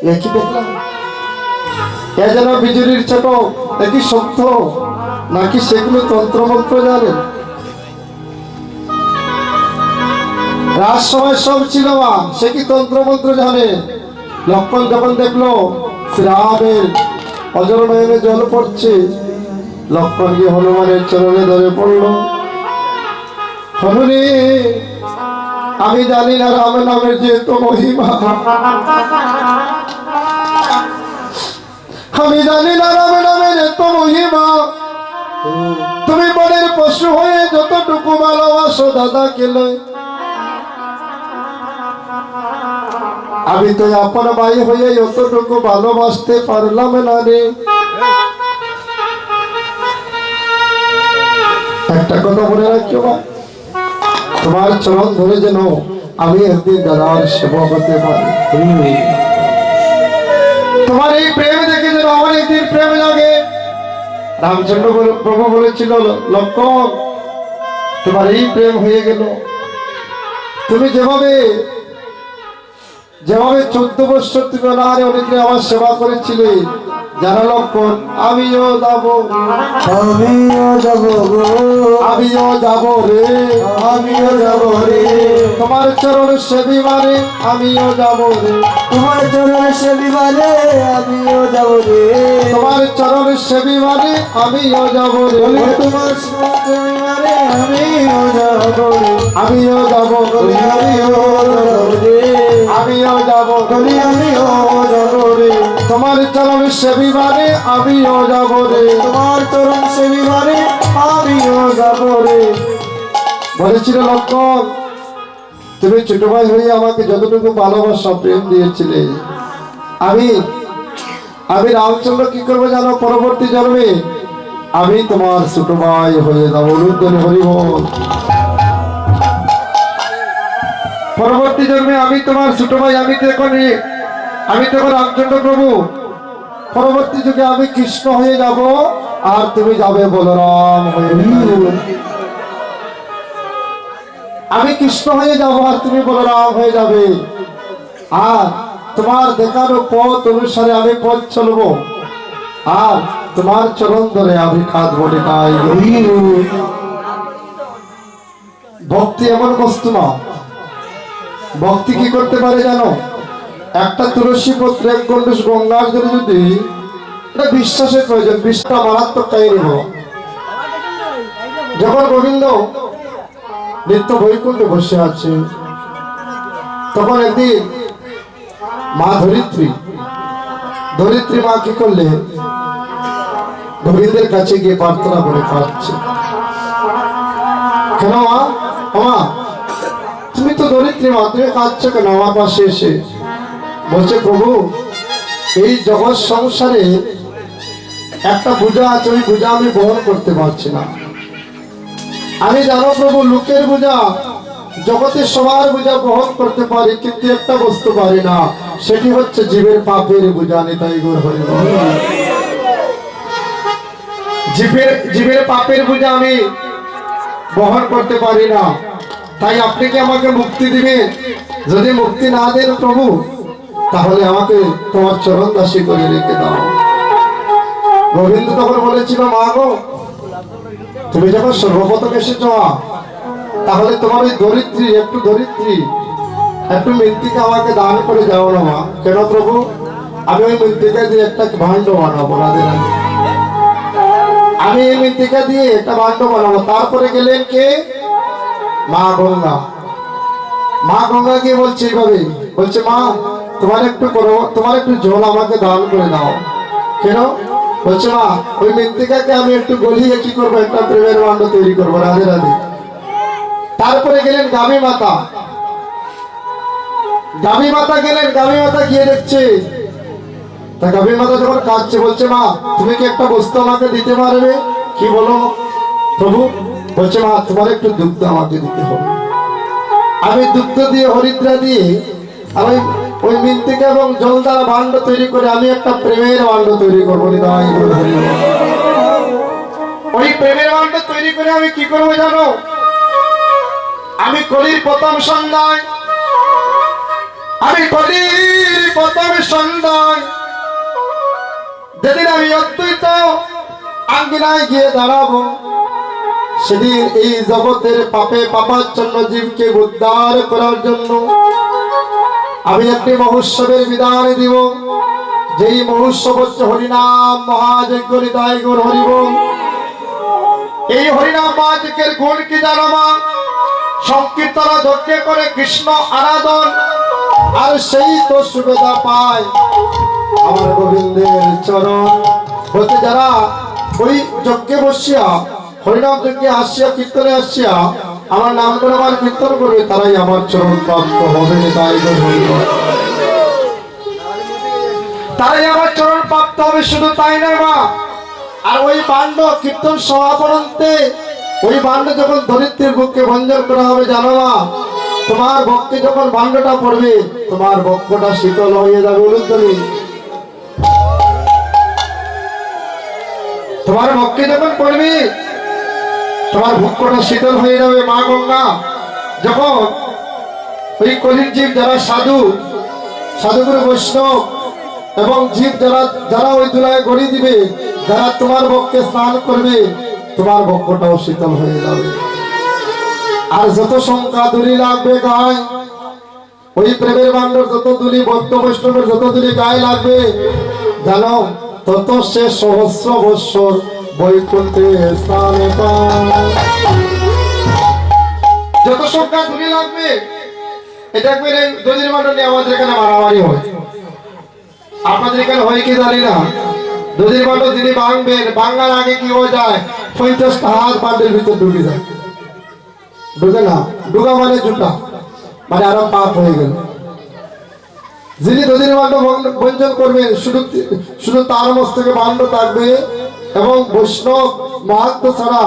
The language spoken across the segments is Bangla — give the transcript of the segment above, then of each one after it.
একই দেখলাম এ যেন বিজুলির ছোট একই সত্য নাকি সেগুলো তন্ত্রমন্ত্র জানে রাত সময় সব ছিল মা সে কি তন্ত্রমন্ত্র জানে লক্ষণ যখন দেখলো শ্রীরামের অজর নয়নে জল পড়ছে লক্ষণ গিয়ে হনুমানের চরণে ধরে পড়লো হনুরে আমি জানি না রাম নামের যে তো মহিমা আমি জানি না রাম নামের এত মহিমা তুমি বনের পশু হয়ে যতটুকু ভালোবাসো দাদা কেলে আমি তো আপন ভাই হয়ে অতটুকু ভালোবাসতে পারলাম না রে একটা কথা বলে রাখিও মা তোমার চরণ ধরে যেন আমি একদিন দাদার সেবা করতে পারি তোমার এই প্রেম দেখে যেন আমার একদিন প্রেম লাগে রামচন্দ্র প্রভু বলেছিল লক্ষণ তোমার এই প্রেম হয়ে গেল তুমি যেভাবে 14 বছর তুমি অনাহারে অনেকে আমার সেবা করেছিলে যারা লক্ষণ আমিও যাব রে তোমার চরণ সেবিমানে আমিও যাব রে তোমার চরণ সেবিমানে আমিও যাব রে তোমার চরণ সেবিমানে আমিও যাব রে তোমার সেবিমানে আমিও যাব রে আমিও যাব রে আমিও যাব রে তোমার চরণ সেবিমানে আমিও যাব রে তোমার চরণ সেবিমানে আমিও যাব রে বলেছিল লক্ষণ তুমি ছোট ভাই হয়ে আমাকে যতটুকু ভালোবাসা প্রেম দিয়েছিলে আমি রামচন্দ্র কি করবো জানো পরবর্তী জন্মে আমি তোমার ছোট ভাই হয়ে যাবো রুদ্র হরিবল পরবর্তী জন্মে আমি তোমার ছোট ভাই আমি তখন রামচন্দ্র প্রভু পরবর্তী যুগে আমি কৃষ্ণ হয়ে যাব আর তুমি যাবে বলরাম হয়ে আমি কৃষ্ণ হয়ে যাব আর তুমি বলরাম হয়ে যাবে আর তোমার দেখানো পথ অনুসারে আমি পথ চলবো আর তোমার চরণ ধরে আমি কাঁদবো তাই ভক্তি এমন বস্তু না ভক্তি কি করতে পারে জানো একটা তুলসী পত্র এক গণ্ডুষ গঙ্গার জন্য যদি এটা বিশ্বাসের প্রয়োজন বিশ্বাস মারাত্মক কাহিনী হলো যখন গোবিন্দ নিত্য বৈকুণ্ঠে বসে আছে তখন একদিন মা ধরিত্রী মা কি করলে গোবিন্দের কাছে গিয়ে প্রার্থনা করে কাঁদছে কেন মা তুমি তো ধরিত্রী মা তুমি কাঁদছো কেন আমার পাশে এসে বলছে প্রভু এই জগৎ সংসারে একটা বোঝা আছে ওই বোঝা আমি বহন করতে পারছি না আমি জানো প্রভু লোকের বোঝা জগতের সবার বোঝা বহন করতে পারি কিন্তু একটা বস্তু পারি না সেটি হচ্ছে জীবের পাপের বোঝা নিতাই গৌর হরি জীবের পাপের বোঝা আমি বহন করতে পারি না তাই আপনি কি আমাকে মুক্তি দিবেন যদি মুক্তি না দেন প্রভু তাহলে আমাকে তোমার চরণ দাসী করে রেখে দাও গোবিন্দ তখন বলেছিল মা গো তুমি যখন সর্বপ্রথম এসেছো তাহলে তোমার ওই ধরিত্রী একটু মৃত্তিকা আমাকে দান করে যাও না মা কেন প্রভু আমি ওই মৃত্তিকা দিয়ে একটা ভাণ্ড বানাবো আমি এই মৃত্তিকা দিয়ে একটা ভাণ্ড বানাবো তারপরে গেলেন কে মা গঙ্গা গিয়ে বলছে এইভাবে বলছে মা তোমার একটু জল আমাকে দান করে দাও কেন বলছে মা ওই মৃত্তিকাকে আমি একটু গলিয়ে কি করবো একটা প্রেমের ভাণ্ড তৈরি করবো রাধে রাধে তারপরে গেলেন গাভী মাতা গিয়ে দেখছে তা গাভী মাতা যখন কাঁদছে বলছে মা তুমি কি একটা বস্তু আমাকে দিতে পারবে কি বলো প্রভু বলছে মা তোমার একটু দুগ্ধ আমাকে দিতে হবে আমি দুগ্ধ দিয়ে হরিদ্রা দিয়ে আর ওই মৃত্তিকা এবং জল দ্বারা ভাণ্ড তৈরি করে আমি একটা প্রেমের ভাণ্ড তৈরি করবো ওই প্রেমের ভাণ্ড তৈরি করে আমি কি করবো জানো আমি কলির প্রথম সন্ধ্যায় আমি কলির প্রথম সন্ধ্যায় যেদিন আমি অদ্বৈত আঙ্গিনায় গিয়ে দাঁড়াবো, সেদিন এই জগতের পাপে পাপাচ্ছন্ন জীবকে উদ্ধার করার জন্য আমি একটি মহোৎসবের বিধান দিব। যেই মহোৎসব হচ্ছে হরিনাম মহাযজ্ঞ নিতাই গৌর হরিবল। এই হরিনাম মহাযজ্ঞের গুণ কি জানো মা? সংকীর্তন যজ্ঞ করে কৃষ্ণ আরাধন, আর সেই তো সুবিধা পায় আমার গোবিন্দের চরণ হতে। যারা ওই যজ্ঞে বসিয়া হরিনাম যজ্ঞে আসিয়া কীর্তনে আসিয়া আমার নাম করে আমার কীর্তন করবে, তারাই আমার চরণ প্রাপ্ত হবে। তাই তারাই আমার চরণ প্রাপ্ত হবে। শুধু তাই নয় মা, আর ওই বাণ্ড কীর্তন সমাপনন্তে ওই বাণ্ড যখন ধরিত্রীর বুককে ভঞ্জন করা হবে জানো মা, তোমার বক্ষে যখন বাণ্ডটা পড়বে তোমার বক্ষটা শীতল হয়ে যাবে। উলুধ্বনি, তোমার বক্ষে যখন পড়বে তোমার বক্ষটা শীতল হয়ে যাবে। মা গঙ্গা যখন ওই কলির জীব যারা সাধু সাধুগুরু বৈষ্ণব এবং জীব যারা যারা ওই দুলায় গড়ি দিবে, যারা তোমার বক্ষে স্নান করবে তোমার বক্ষটাও শীতল হয়ে যাবে। আর যত সংখ্যা দুলি লাগবে গায়ে, ওই প্রেমের বান্ডর যত দুলি ভক্ত বৈষ্ণবের যত দুলি গায়ে লাগবে জানো, তত সে সহস্র বৎসর বৈকুণ্ঠে স্থানে পায়। যত সংখ্যা দুলি লাগবে, এটা একবার দলির বান্ড নিয়ে আমাদের এখানে মারামারি হয়। আপনাদের এখানে হয় কি জানি না, দলির বান্ড যিনি ভাঙবেন, ভাঙার আগে কি হয়ে যায় 50টা হাত বান্ডের ভিতর ঢুকে যায়। ঢুকে না, ঢুকা মানে জুটা, মানে আরো পাপ হয়ে গেল। যিনি দধির বাণ্ড বঞ্চন করবেন শুধু শুধু তার মস্তকে বাণ্ড থাকবে এবং বৈষ্ণব মাহাত্ম ছাড়া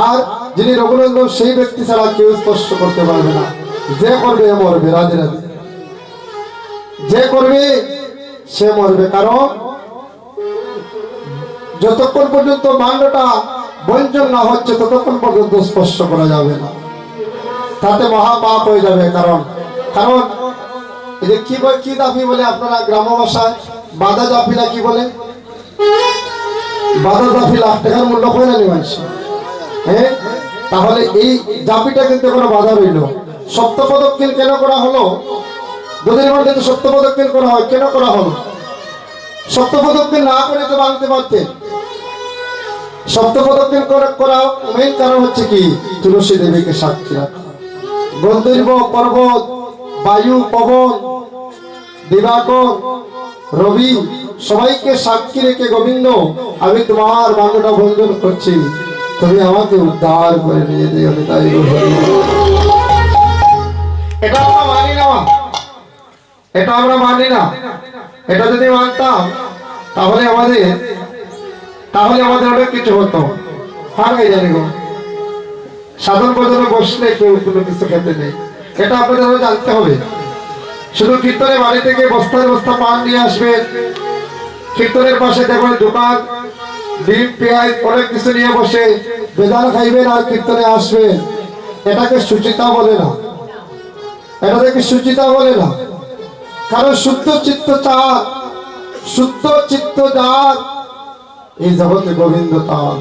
আর যিনি রঘুনন্দন সেই ব্যক্তি ছাড়া কেউ স্পর্শ করতে পারবে না। যে করবে মরবে, রাধে রাধে। যে করবে সে মরবে, কারণ যতক্ষণ পর্যন্ত বাণ্ডটা বঞ্চন না হচ্ছে ততক্ষণ পর্যন্ত স্পর্শ করা যাবে না, তাতে মহাপাপ হয়ে যাবে। কারণ কারণ এই যে কি জাফি বলে আপনারা গ্রাম ভাষায়, বাধা জাফি না কি বলে? বাধা জাফি লাখ টাকার মূল্য হয় না মানুষ। হ্যাঁ, তাহলে এই জাফিটা কিন্তু কোনো বাধা রইল। সপ্তপদক্ষিণ কেন করা হলো? দুদিন মধ্যে তো সপ্তপদক্ষিণ করা হয়, কেন করা হলো? সপ্তপদক্ষিণ না করে তো ভাঙতে পারতেন। সপ্তপদক্ষিণ করা মেইন কারণ হচ্ছে কি, তুলসী দেবীকে সাক্ষী রাখা। গন্ধর্ব পর্বত, বায়ু, পবন, দিবাকর, রবি সবাইকে সাক্ষী রেখে গোবিন্দ আমি তোমার বাংলাটা বন্ধন করছি, তুমি আমাকে উদ্ধার করে নিয়ে দিও। তাই এটা আমরা মানি না, এটা আমরা মানি না। এটা যদি মানতাম তাহলে আমাদের অনেক কিছু হতো। ফাঁকাই জানি গো, সাধন ভজনে বসলে কেউ কোনো কিছু খেতে নেই, এটা আপনাদের জানতে হবে। শুধু কীর্তনের বাড়ি থেকে বস্তায় বস্তা পান নিয়ে আসবে, কীর্তনের পাশে দেখবেন দোকান ডিম পেঁয়াজ অনেক কিছু নিয়ে বসে বেদান খাইবেন আর কীর্তনে আসবেন। এটাকে সুচিতা বলে না, এটাকে সুচিতা বলে না। কারণ শুদ্ধ চিত্ত চার, শুদ্ধ চিত্ত যার এই জগতে গোবিন্দ তার।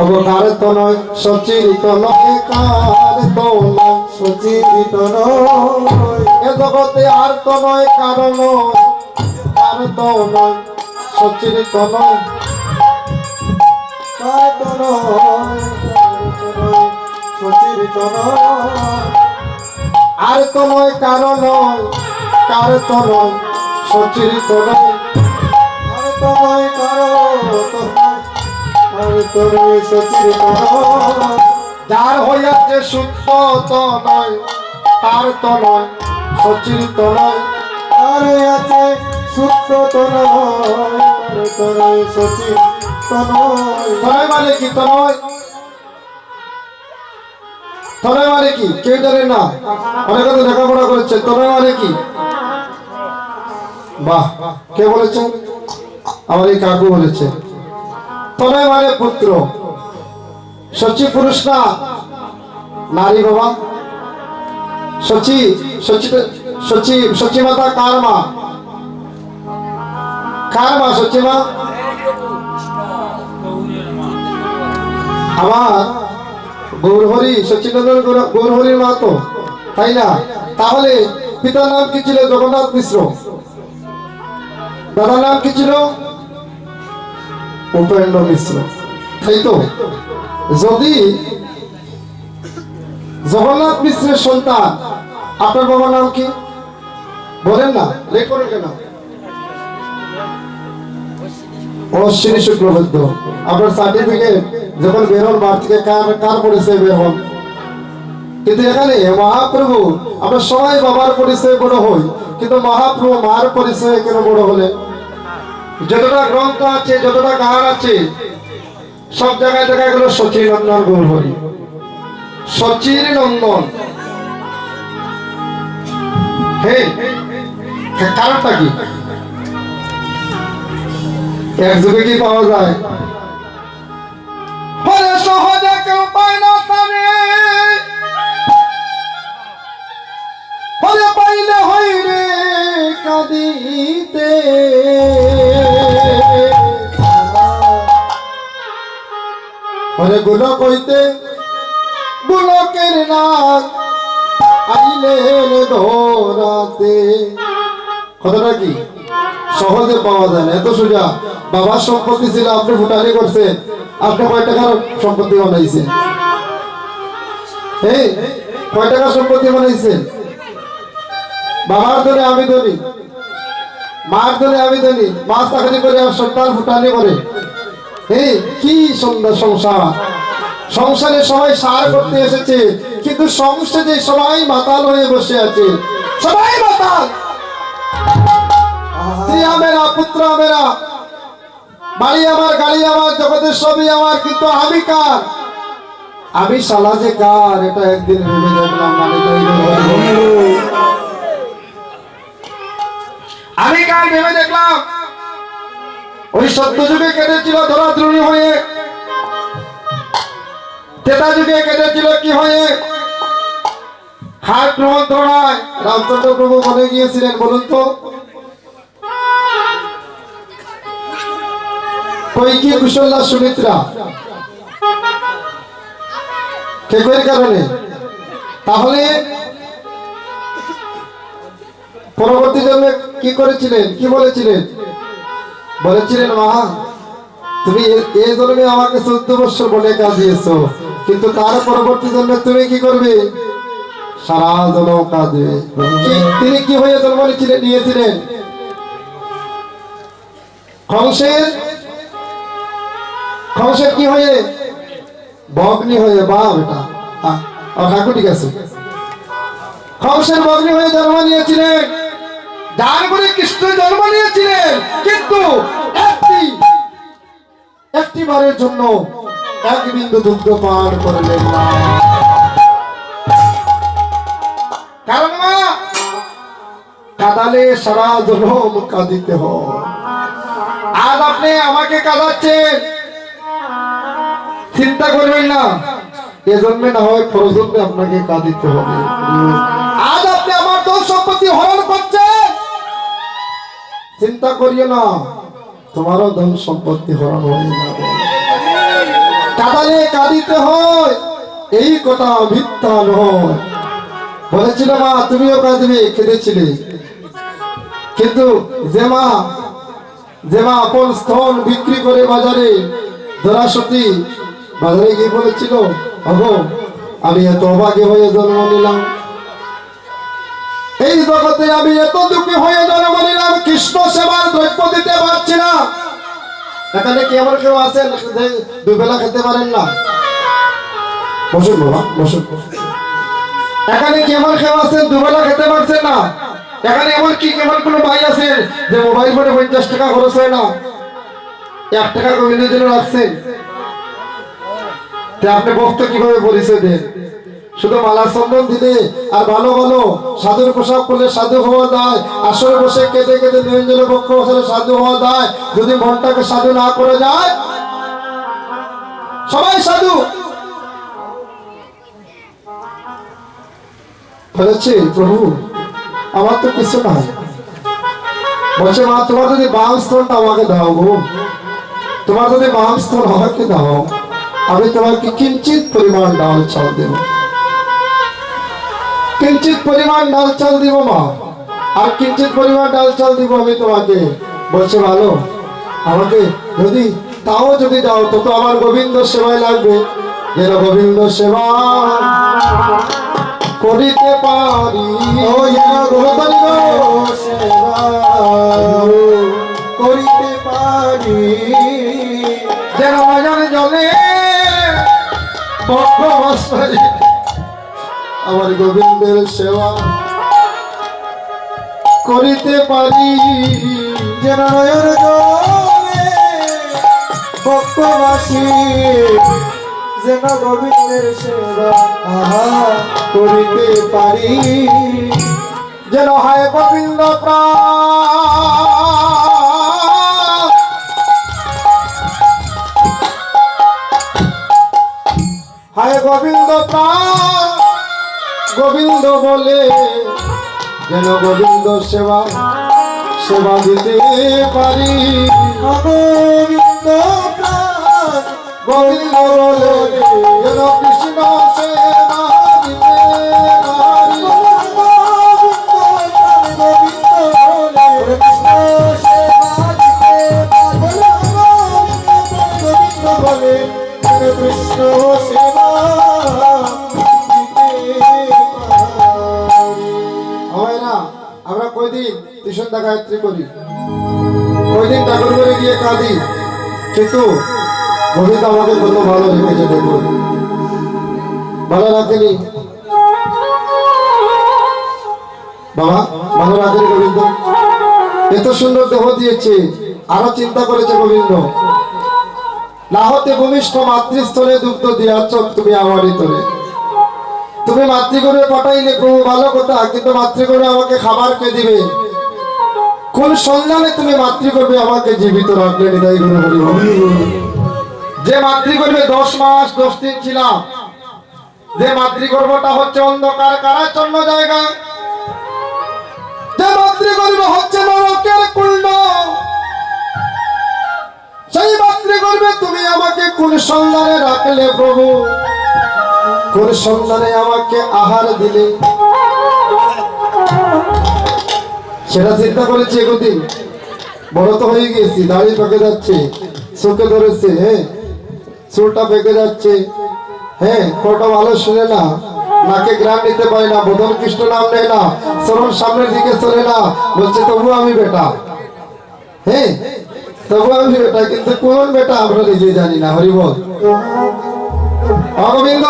অবকার তো নয় সচিরিত নয়, কার তো নয় সচিরিত নয়, এ জগতে আর তো নয় কারণ, আর তো নয় সচিরিত নয়, কার তো নয় সচিরিত নয়, আর তো নয় কারণ, কার তো নয় সচিরিত নয়, আর তো নয় কারণ, যার হইয়াছে শুদ্ধ তো নয়, তার তো নয় সচিরিত নয়, তার হইয়াছে শুদ্ধ তো নয়, তার তো নয় সচিরিত নয়। তনয় মানে কি? তনয় তনয় মানে কি কেউ জানে না, অনেকে তো লেখাপড়া করেছে। তনয় মানে কি? বাহ, কে বলেছেন? আমার এই কাকু বলেছে। তনয় মানে পুত্র। সচি পুরুষ না নারী বাবা, সচি সচি সচি সচি মাতা কার মা? কার মা সচি মা? আমার গৌরহরি, সচিনন্দন গৌরহরির মা তো, তাই না? তাহলে পিতার নাম কি ছিল? জগন্নাথ মিশ্র। দাদার নাম কি ছিল? উপেন্দ্র মিশ্র, তাই তো? যদি জগন্নাথ মিশ্রের সন্তান, আপনার বাবার নাম কি বলেন না? লেখ করেন কেন? অশ্বিনী শুক্লবৈদ্য। আপনার সার্টিফিকেট যখন বেরোন বার থেকে কার পরিচয় বের হন, কিন্তু এখানে মহাপ্রভু, আমরা সবাই বাবার পরিচয় বড় হই, কিন্তু মহাপ্রভু মার পরিচয় কেন বড় হলেন? যতটা গ্রন্থ আছে, যতটা গান আছে, সব জায়গায় দেখা গেল সচির নন্দন গৌরহরি, সচির নন্দন। হ্যাঁ, কারণটা কি? এক যুগে কি পাওয়া যায়? হরে সহজে কেউ পায় না তারে, হরে পাইলে হই রে কাঁদিতে। হরে গুলো কইতে গুলকের নাক আইলেন ধরাতে। কথাটা কি? সহজে পাওয়া যায় না, এত সোজা। বাবার সম্পত্তি ছিল, আপনি ফুটানি করছেন, আপনি কয় টাকার সম্পত্তি বানাইছেন? এই কয় টাকার সম্পত্তি বানাইছেন? বাবার ধরে আমি ধরি, মার ধরে আমি ধরি, মা চাকরি করে আর সন্তান ফুটানি করে। এই কি সুন্দর সংসার! সংসারে সবাই সার করতে এসেছে, কিন্তু সংসারে সবাই মাতাল হয়ে বসে আছে, সবাই মাতাল। স্ত্রী আমেরা, পুত্র আমেরা, বাড়ি আমার, গাড়ি আমার, জগতের সবই আমার, কিন্তু আমি কার? আমি শালা যে কার, এটা একদিন ভেবে দেখলাম। আমি কার ভেবে দেখলাম। ওই সত্য যুগে কেটেছিল ধরাদ্রোহী হয়ে, ত্রেতা যুগে কেটেছিল কি হয়ে? হাট মন্ত্রণায় রামচন্দ্র প্রভু বলে গিয়েছিলেন, বলুন তো? কৈকি, কুশলা, সুমিত্রা, কেকের কারণে। তাহলে পরবর্তী জন্মে কি করেছিলেন, কি বলেছিলেন? বলেছিলেন, মা তুমি এই জন্মে আমাকে 14 বছর বলে কাঁদিয়েছো, কিন্তু তার পরবর্তী জন্মে তুমি কি করবে? সারা জন্ম কাঁদবে। তিনি কি হয়ে জন্ম নিয়েছিলেন? কংসের কি হয়ে? ভগ্নী হয়ে। বা বেটা কাকু ঠিক আছে, কংসের ভগ্নী হয়ে জন্ম নিয়েছিলেন। দান করে কৃষ্ণ জন্ম নিয়েছিলেন, কিন্তু একটি বারের জন্য এক বিন্দু দুগ্ধ পান করলেন না। কারণ মা কাঁদালে সারা জন্ম কাঁদিতে হয়। আজ আপনি আমাকে কাঁদাচ্ছেন, চিন্তা করবেন না, এ জন্মে না হয় পর জন্মে আপনাকে কাঁদিতে হবে। আজ আপনি আমার ধন সম্পত্তি হরণ করছেন, চিন্তা করিও না, তোমারও ধন সম্পত্তি হরণ হয়ে যাবে। কাঁদালে কাঁদিতে হয়, এই কথা মিথ্যা নয়। বলেছিল মা তুমিও কাঁদবে, কেঁদেছিলে। কিন্তু যে মা আপন স্তন বিক্রি করে বাজারে, ধরাসতী বাজারে গিয়ে বলেছিল, ওগো আমি এত অভাগী হয়ে জন্ম নিলাম, এই জগতে আমি এত দুঃখী হয়ে জন্ম নিলাম, কৃষ্ণ সেবার দ্রব্য দিতে পারছি না। এখানে কি এমন কেউ আছেন দুবেলা খেতে পারেন না? বসুন বাবা, বসুন। এখানে কি এমন কেউ আছেন দুবেলা খেতে পারছেন না? এখানে এমন কোন ভাই আছেন যে মোবাইল ফোনে 50 টাকা খরচ হয় না, 1 টাকা গোবিন্দের জন্য রাখছেন? আপনি ভক্ত কিভাবে পরিচয় দেন? শুধু মালা চন্দন দিলে আর ভালো ভালো সাধুর পোশাক পরলে সাধু হওয়া যায়, আসরে বসে কেঁদে কেঁদে নিরঞ্জনের পক্ষ বসলে সাধু হওয়া যায়, যদি মনটাকে সাধু না করে যায় সবাই সাধু। বলেছে প্রভু আমার তো কিছু নাই। বলছে মা তোমার যদি বাম স্তনটা আমাকে দাও গো, তোমার যদি বাম স্তন আমাকে দাও, আমি তোমাকে কিঞ্চিত পরিমাণ ডাল চাল দেব, কিঞ্চিত পরিমাণ ডাল চাল দিব মা, আর কিঞ্চিত পরিমাণ ডাল চাল দিব আমি তোমাকে। বলছে ভালো, আমাকে যদি তাও যদি দাও তো তো আমার গোবিন্দ সেবায় লাগবে, যেন গোবিন্দ সেবা করিতে পারি। ও যেন গোবিন্দ সেবা করিতে পারি, যেন নয়ন জলে বক্ষবাসরে আমার গোবিন্দের সেবা করিতে পারি। যেন নয়ন জলে ভক্তবাসী যেন গোবিন্দের সেবা আহা করিতে পারি। যেন হয় গোবিন্দ প্রাণ, হায় গোবিন্দ প্রাণ গোবিন্দ বলে, যেন গোবিন্দ সেবা সেবা দিতে পারি। গোবিন্দ প্রাণ গোবিন্দ বলে, যেন কৃষ্ণ সেবা দিতে পারি। কৃষ্ণ সেবা হয় না, আমরা কয়দিন ত্রিসন্ধ্যা গায়ত্রী করি, কয়দিন ঠাকুর করে গিয়ে কাঁদি, কিন্তু গোবিন্দ আমাকে কত ভালো রেখেছে দেখুন, ভালো রাখেনি বাবা, ভালো রাখেনি গোবিন্দ, এত সুন্দর দেহ দিয়েছে, আরো চিন্তা করেছে গোবিন্দ, না হতে ভূমিষ্ঠ মাতৃস্থলে দুগ্ধ দিয়াছ তুমি আমারই তোরে। তুমি মাতৃগর্ভে পাঠাইলে প্রভু ভালো কথা, কিন্তু মাতৃগর্ভে আমাকে খাবার কে দিবে? কোন সন্ধানে তুমি মাতৃগর্ভে আমাকে জীবিত রাখলে? হৃদয় গুরু হরি হরি। যে মাতৃগর্ভে 10 মাস 10 দিন ছিলাম, যে মাতৃগর্ভটা হচ্ছে অন্ধকার কারাচ্ছন্ন জায়গা, যে মাতৃগর্ভ হচ্ছে নরকের কুণ্ড, সেই মাতৃগর্ভে তুমি আমাকে কোন সন্ধানে রাখলে প্রভু? কোন সন্ধানে আমাকে আহার দিলে? সেটা চিন্তা করেছি এতদিন, বড় তো হয়ে গেছি, দাড়ি পেকে যাচ্ছে, চোখে ধরেছে, হ্যাঁ চুলটা পেকে যাচ্ছে, হ্যাঁ কটা ভালো শুনে না, নাকে গ্রাম নিতে পারে না, বোধন কৃষ্ণ নাম নেয় না, চরণ সামনের দিকে চলে না, বলছে তবু আমি বেটা, হ্যাঁ তবু আমি বেটা, কিন্তু কোন বেটা আমরা নিজে জানি না। হরিবল। অগোবিন্দ,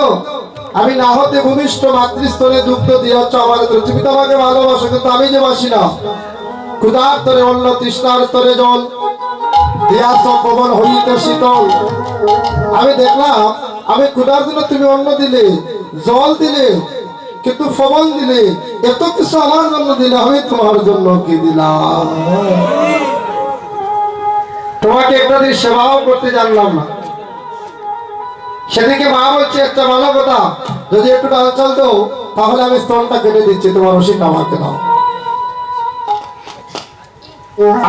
আমি না হতে ভূমিষ্ঠ মাতৃস্তরে দুগ্ধ দিয়াছ আমার, তুমি তো আমাকে ভালোবাসো, কিন্তু আমি যে বাসি না, ক্ষুধার তরে অন্ন, তৃষ্ণার তরে জল, দিয়াছ পবন হইতে শীতল। আমি দেখলাম আমি ক্ষুধার জন্য তুমি অন্ন দিলে, জল দিলে, কিন্তু পবন দিলে, এত কিছু আমার জন্য দিলে, আমি তোমার জন্য কি দিলাম? তোমাকে একটা দিন সেবাও করতে জানলাম না। সেদিকে মা বলছে একটা ভালো কথা, যদি একটু ডাল চাল দাও তাহলে আমি স্তনটা কেটে দিচ্ছি, তোমার রসিদটা আমাকে দাও।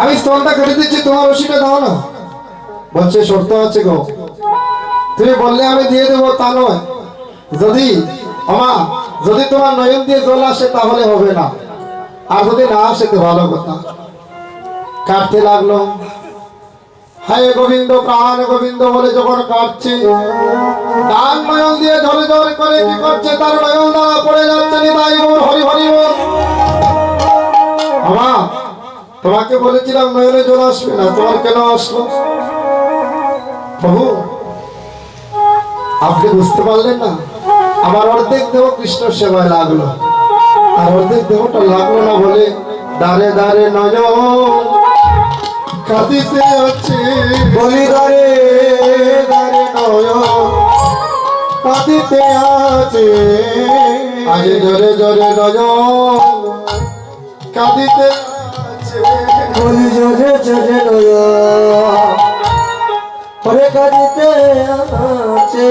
আমি স্তনটা কেটে দিচ্ছি, তোমার রসিদটা দাও না। বলছে শর্ত আছে গো, তুমি বললে আমি দিয়ে দেবো তা নয়, যদি আমা যদি তোমার নয়ন দিয়ে জল আসে তাহলে হবে না, আর যদি না আসে তো ভালো কথা। কাটতে লাগলো, হায় গোবিন্দ প্রাণ গোবিন্দ বলে যখন কাটছে, ডান নয়ন দিয়ে ঝরে ঝরে করে কি করছে, তার নয়ন দ্বারা পড়ে যাচ্ছে। নিতাই গৌর হরি হরি বল। আমা তোমাকে বলেছিলাম নয়নে জল আসবে না, তোমার কেন আসলো? প্রভু আপনি বুঝতে পারলেন না, আমার অর্ধেক দেহ কৃষ্ণ সেবায় লাগলো, আর অর্ধেক দেহটা লাগলো না বলে দাঁড়ে দাঁড়ে নয়ন কাঁদিতে আছে। বলি দারে দারে নয়ন কাঁদিতে আছে, আজ জোরে জোরে নয়ন কাঁদিতে আছে। বলি জোরে জোরে নয়ন ওরে কাঁদিতে আছে।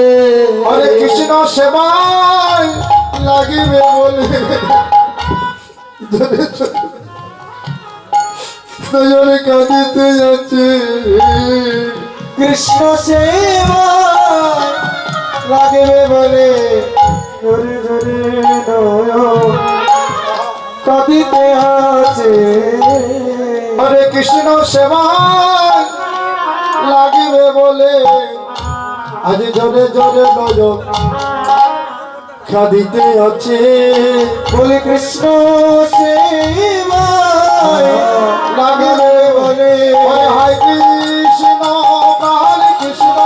হরে কৃষ্ণ সেবায় লাগিবে বলে দুজনে কাঁদিতে যাচ্ছে। কৃষ্ণ সেবা লাগবে বলে ধরে ধরে নয়ন কাঁদিতে আছে। হরে কৃষ্ণ সেবা লাগিবে বলে আজ জোরে জোরে নজর কাঁদিতে আছে। বলে কৃষ্ণ সেবা লাগিবে বলে হরে হায় কৃষ্ণ হরে কৃষ্ণ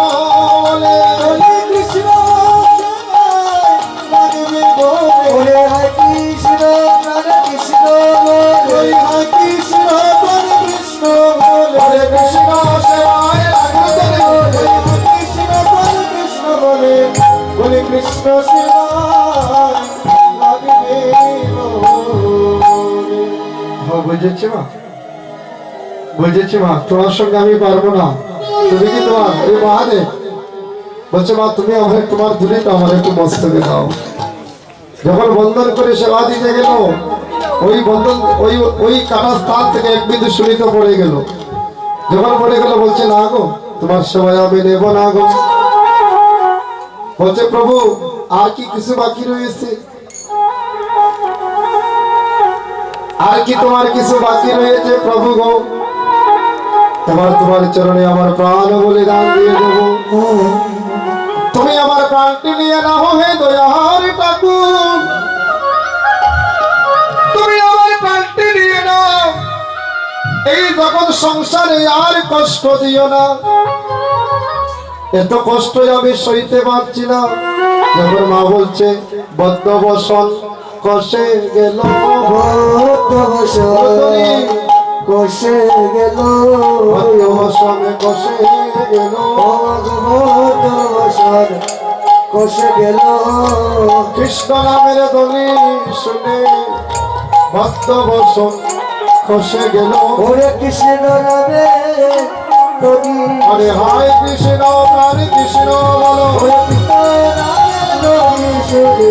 বলে বলে কৃষ্ণ সেবা লাগবে বলে হরে কৃষ্ণ হরে কৃষ্ণ বলে হরে কৃষ্ণ হরে কৃষ্ণ বলে হরে কৃষ্ণ সেবায় লাগিবে বলে কৃষ্ণ হরে কৃষ্ণ বলে বলে কৃষ্ণ সেবা লাগবে বলে। হ্যাঁ বুঝেছি মা, বুঝেছি মা, তোমার সঙ্গে আমি পারবো না। তুমি কি তোমার এই মহাদেব বলছে মা তুমি আমার তোমার দূরেটা আমার একটু মস্তকে দাও। যখন বন্ধন করে সেবা দিতে গেল ওই বন্ধন ওই কাটা স্থান থেকে এক বিন্দু সুরিত পড়ে গেল। যখন পড়ে গেল বলছে না গো তোমার সেবায় আমি নেব না গো। বলছে প্রভু আর কি কিছু বাকি রয়েছে, আর কি তোমার কিছু বাকি রয়েছে প্রভু গো। এবার তোমার চরণে আমার প্রাণ বলিদান দিয়ে দেবো। তুমি আমার প্রাণটি নিয়ে নাও হে দয়ার ঠাকুর, তুমি আমার প্রাণটি নিয়ে নাও। এই জগৎ সংসারে আর কষ্ট দিও না, এত কষ্ট আমি সইতে পারছি না। যখন মা বলছে বদ্ধ বসন কষে গেল কষে গেল বদ্ধ বসন কষে গেল কষে গেল কৃষ্ণ নামের ধ্বনি শুনে বদ্ধ বসন কষে গেল। ওরে কৃষ্ণ নামে নদী আরে হায় কৃষ্ণ হরে কৃষ্ণ বলো। ওরে কৃষ্ণ নামে নদী শুনে